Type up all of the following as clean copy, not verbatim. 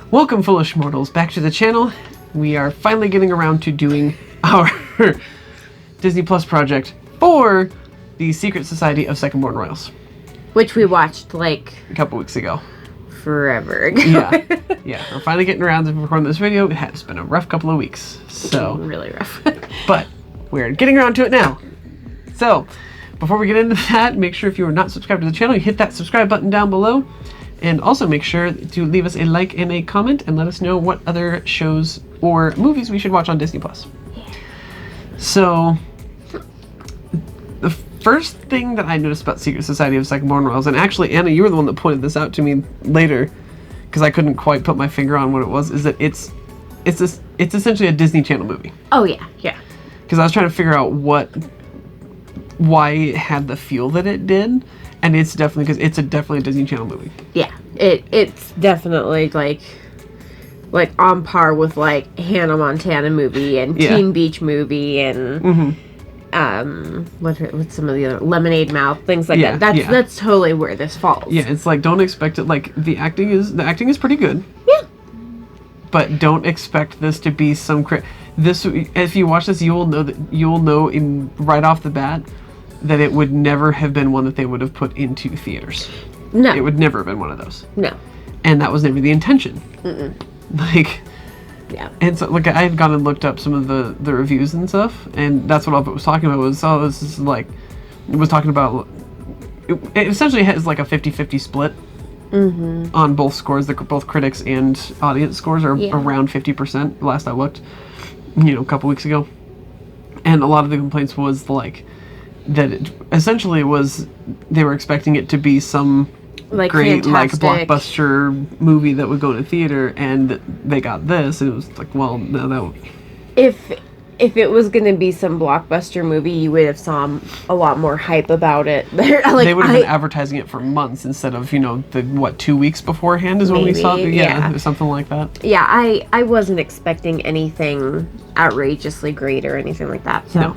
Welcome, foolish mortals, back to the channel. We are finally getting around to doing our Disney Plus project for the Secret Society of Second-Born Royals. Which we watched, like, a couple weeks ago. Forever ago. Yeah. We're finally getting around to recording this video. It has been a rough couple of weeks. So really rough. But we're getting around to it now. So, before we get into that, make sure if you are not subscribed to the channel, you hit that subscribe button down below. And also make sure to leave us a like and a comment and let us know what other shows or movies we should watch on Disney Plus. Yeah. So, the first thing that I noticed about Secret Society of Second-Born Royals, and actually, Anna, you were the one that pointed this out to me later, because I couldn't quite put my finger on what it was, is that it's essentially a Disney Channel movie. Oh, yeah. Yeah. Because I was trying to figure out why it had the feel that it did. And it's definitely because it's definitely a Disney Channel movie. Yeah, it's definitely like on par with like Hannah Montana movie and Teen Beach movie and what's some of the other Lemonade Mouth, things like that. That's totally where this falls. Yeah, it's like don't expect it. Like the acting is pretty good. Yeah. But don't expect this to be some this. If you watch this, you will know right off the bat that it would never have been one that they would have put into theaters. No. It would never have been one of those. No. And that was never the intention. Like, yeah. And so, like, I had gone and looked up some of the reviews and stuff, and that's what all of it was talking about was, this is like, it was talking about, it essentially has like a 50-50 split on both scores. Both critics and audience scores are around 50%, last I looked, a couple weeks ago. And a lot of the complaints was like, that it essentially was they were expecting it to be some like great fantastic, like blockbuster movie that would go to theater, and they got this, and it was like, well, no, that would... if it was going to be some blockbuster movie, you would have saw a lot more hype about it. Like, they would have been advertising it for months instead of 2 weeks beforehand is when we saw it. Something like that. Yeah, I wasn't expecting anything outrageously great or anything like that. So. No.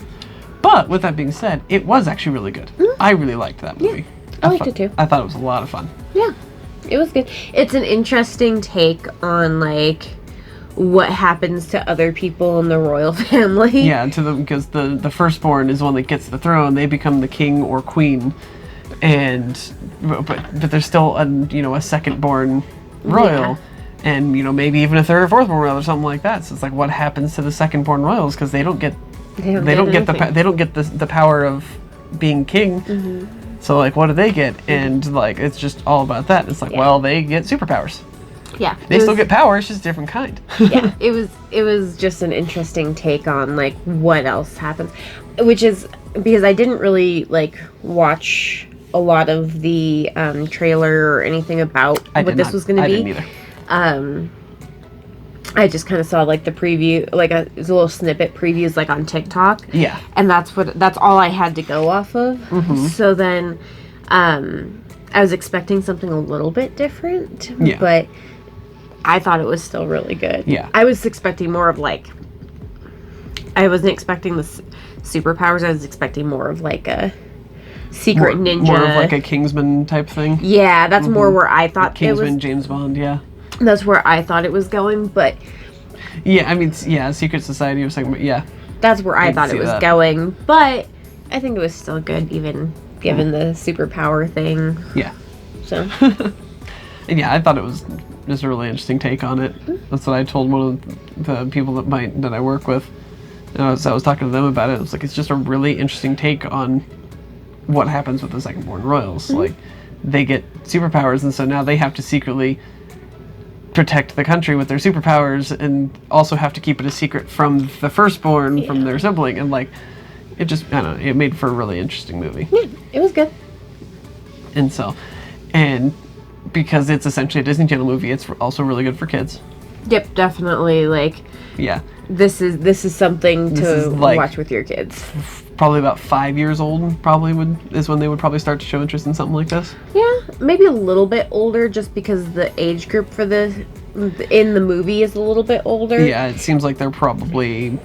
But with that being said, it was actually really good. I really liked that movie. Yeah, I liked it too. I thought it was a lot of fun. Yeah, it was good. It's an interesting take on like what happens to other people in the royal family. Yeah, because the firstborn is one that gets the throne. They become the king or queen, but there's still a second-born royal. Yeah. And maybe even a third or fourth-born royal or something like that. So it's like, what happens to the second-born royals? Because they don't get the power of being king. So like, what do they get? And like, it's just all about that. It's like, well, they get superpowers. Yeah, they still get power. It's just different kind. Yeah, it was just an interesting take on like what else happens, which is because I didn't really like watch a lot of the trailer or anything about what this was going to be. I didn't either. I just kind of saw like the preview, like a little snippet previews, like on TikTok. Yeah. And that's all I had to go off of. So then, I was expecting something a little bit different. Yeah. But I thought it was still really good. Yeah. I was expecting more of like, I wasn't expecting the superpowers. I was expecting more of like a secret ninja. More of like a Kingsman type thing. Yeah, that's more where I thought Kingsman, it was. James Bond, yeah. That's where I thought it was going, but... Yeah, I mean, Secret Society of Second... Yeah. That's where I thought it was going, but I think it was still good, even given the superpower thing. Yeah. So... And yeah, I thought it was just a really interesting take on it. That's what I told one of the people that I work with. And I was talking to them about it. It was like, it's just a really interesting take on what happens with the second-born royals. Like, they get superpowers, and so now they have to secretly protect the country with their superpowers and also have to keep it a secret from the firstborn, from their sibling, and like it just, I don't know, it made for a really interesting movie. Yeah, it was good. And because it's essentially a Disney Channel movie, it's also really good for kids. Yep, definitely. Like, yeah, this is something to watch with your kids. Probably about 5 years old is when they would probably start to show interest in something like this. Yeah, maybe a little bit older, just because the age group for in the movie is a little bit older. Yeah, it seems like they're probably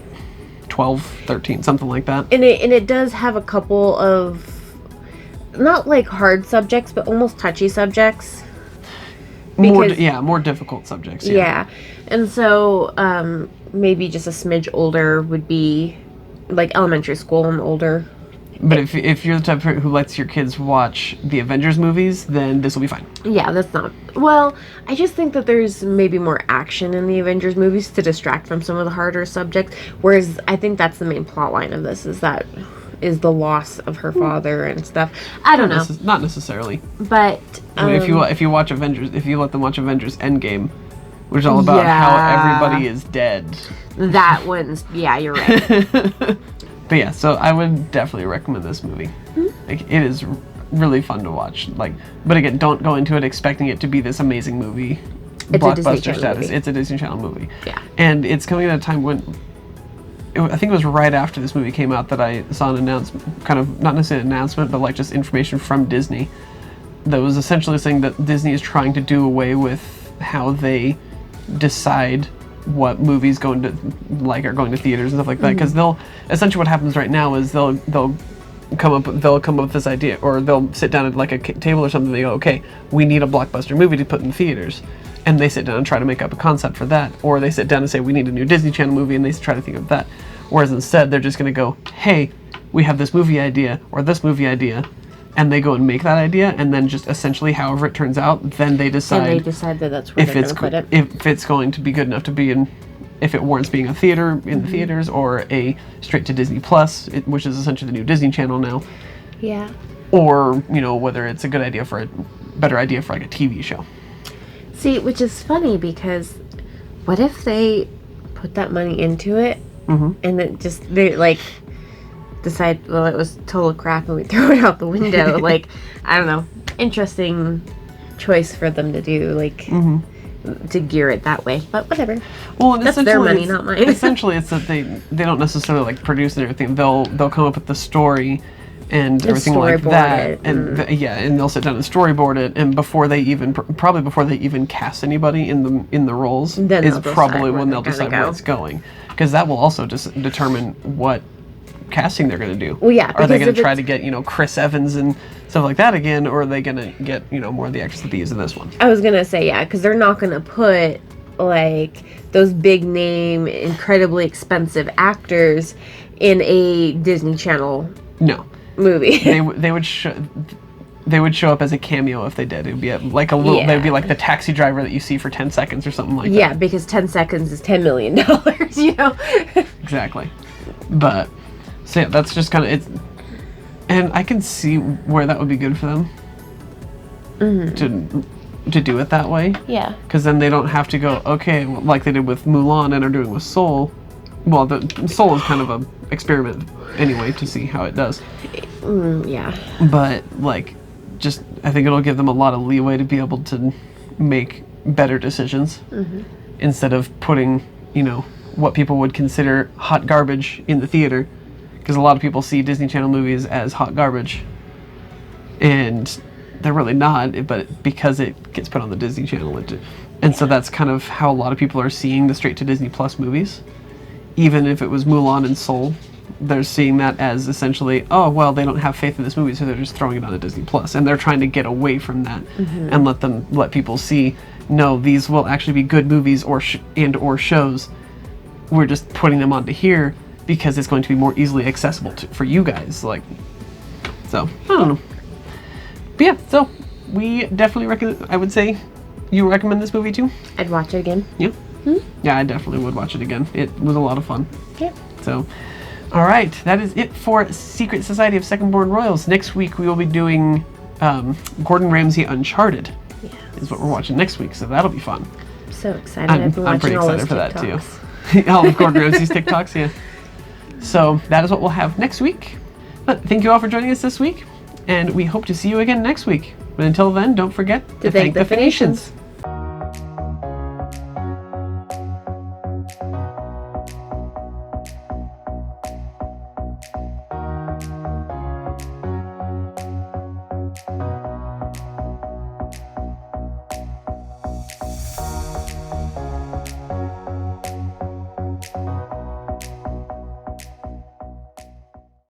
12, 13, something like that. And it does have a couple of not like hard subjects, but almost touchy subjects. more difficult subjects. Yeah. And so maybe just a smidge older would be like elementary school and older. But if you're the type of parent who lets your kids watch the Avengers movies, then this will be fine. Yeah, that's not... Well, I just think that there's maybe more action in the Avengers movies to distract from some of the harder subjects, whereas I think that's the main plot line of this, is the loss of her father and stuff. I don't know. Not necessarily. But... I mean, if you watch Avengers, if you let them watch Avengers Endgame, which is all about how everybody is dead. That one's... Yeah, you're right. But yeah, so I would definitely recommend this movie. Like, it is really fun to watch. Like, but again, don't go into it expecting it to be this amazing movie, blockbuster status. Movie. It's a Disney Channel movie. Yeah, and it's coming at a time when I think it was right after this movie came out that I saw an announcement, kind of not necessarily an announcement, but like just information from Disney that was essentially saying that Disney is trying to do away with how they decide what movies are going to theaters and stuff like that, because they'll essentially, what happens right now is they'll come up with this idea, or they'll sit down at like a table or something, they go, okay, we need a blockbuster movie to put in theaters, and they sit down and try to make up a concept for that, or they sit down and say, we need a new Disney Channel movie, and they try to think of that. Whereas instead they're just going to go, hey, we have this movie idea or this movie idea, and they go and make that idea, and then just essentially however it turns out, then they decide that that's where they're going to put it. If it's going to be good enough to be in, if it warrants being a theater in the theaters, or a straight to Disney Plus, which is essentially the new Disney Channel now. Yeah. Or, whether it's a good idea for better idea for like a TV show. See, which is funny, because what if they put that money into it and then they like decide, well, it was total crap and we throw it out the window. Like, I don't know, interesting choice for them to do, like to gear it that way, but whatever. Well, and that's their money, not mine. Essentially, it's that they don't necessarily like produce and everything. They'll come up with the story and everything like that, and and they'll sit down and storyboard it. And before they even probably before they even cast anybody in the roles, then is probably when they'll decide where it's going, because that will also just determine what casting they're going to do. Well, yeah. Are they going to try to get Chris Evans and stuff like that again, or are they going to get more of the actors that they use in this one? I was going to say, yeah, because they're not going to put like those big name, incredibly expensive actors in a Disney Channel movie. they would show up as a cameo if they did. It would be like a little. They would be like the taxi driver that you see for 10 seconds or something like that. Yeah, because 10 seconds is $10 million. Exactly, but. So yeah, that's just kind of it, and I can see where that would be good for them to do it that way. Yeah. Because then they don't have to go, okay, well, like they did with Mulan and are doing with Soul. Well, the Soul is kind of a experiment anyway to see how it does. Yeah. But like, just I think it'll give them a lot of leeway to be able to make better decisions instead of putting what people would consider hot garbage in the theater. Because a lot of people see Disney Channel movies as hot garbage, and they're really not, but because it gets put on the Disney Channel, and so that's kind of how a lot of people are seeing the straight to Disney Plus movies. Even if it was Mulan and Soul, they're seeing that as essentially, oh, well, they don't have faith in this movie, so they're just throwing it on a Disney Plus, and they're trying to get away from that and let people see, no, these will actually be good movies or shows. We're just putting them onto here because it's going to be more easily accessible for you guys. Like, so I don't know. But yeah, so we definitely recommend. I would say you recommend this movie too. I'd watch it again. Yeah. Yeah, I definitely would watch it again. It was a lot of fun. Yeah. So, all right, that is it for Secret Society of Second Born Royals. Next week we will be doing Gordon Ramsay Uncharted. Yeah. Is what we're watching next week, so that'll be fun. I'm so excited. I've been I'm pretty watching excited for that TikToks. too. All of Gordon Ramsay's TikToks, yeah. So that is what we'll have next week. But thank you all for joining us this week, and we hope to see you again next week. But until then, don't forget to thank the Phoenicians.